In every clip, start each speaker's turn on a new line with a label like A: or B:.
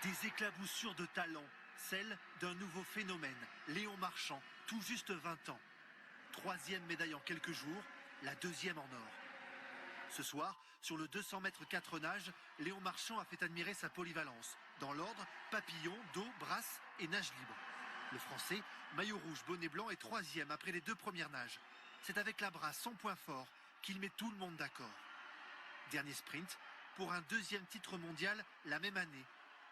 A: Des éclaboussures de talent, celle d'un nouveau phénomène, Léon Marchand, tout juste 20 ans. 3e médaille en quelques jours, la 2e en or. Ce soir, sur le 200 mètres 4 nages, Léon Marchand a fait admirer sa polyvalence. Dans l'ordre, papillon, dos, brasse et nage libre. Le Français, maillot rouge, bonnet blanc, est 3e après les 2 premières nages. C'est avec la brasse, son point fort, qu'il met tout le monde d'accord. Dernier sprint, pour un 2e titre mondial la même année.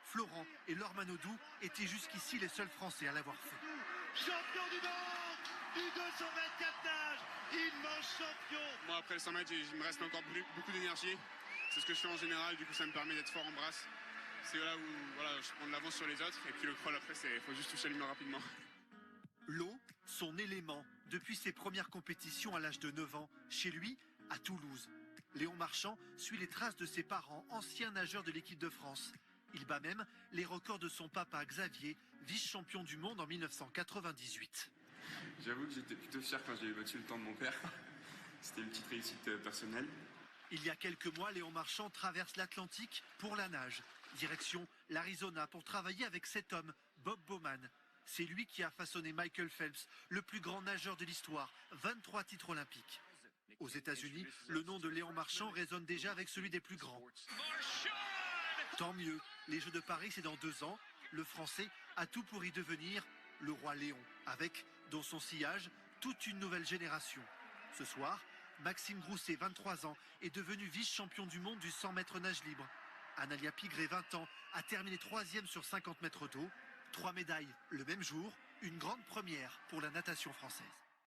A: Florent et Laure Manodou étaient jusqu'ici les seuls Français à l'avoir fait.
B: Champion du monde du 224 nages, immense champion.
C: Moi après le 100 mètres, il me reste encore beaucoup d'énergie. C'est ce que je fais en général, du coup ça me permet d'être fort en brasse. C'est là où je prends de l'avance sur les autres et puis le crawl après, il faut juste toucher le mur rapidement.
A: L'eau, son élément, depuis ses premières compétitions à l'âge de 9 ans, chez lui, à Toulouse. Léon Marchand suit les traces de ses parents, anciens nageurs de l'équipe de France. Il bat même les records de son papa Xavier, vice-champion du monde en 1998.
D: J'avoue que j'étais plutôt fier quand j'ai battu le temps de mon père. C'était une petite réussite personnelle.
A: Il y a quelques mois, Léon Marchand traverse l'Atlantique pour la nage. Direction l'Arizona pour travailler avec cet homme, Bob Bowman. C'est lui qui a façonné Michael Phelps, le plus grand nageur de l'histoire, 23 titres olympiques. Aux États-Unis, le nom de Léon Marchand résonne déjà avec celui des plus grands. Tant mieux, les Jeux de Paris, c'est dans 2 ans. Le Français a tout pour y devenir le roi Léon, avec, dans son sillage, toute une nouvelle génération. Ce soir, Maxime Grousset, 23 ans, est devenu vice-champion du monde du 100 mètres nage libre. Analia Pigré, 20 ans, a terminé 3e sur 50 mètres d'eau. 3 médailles le même jour, une grande première pour la natation française.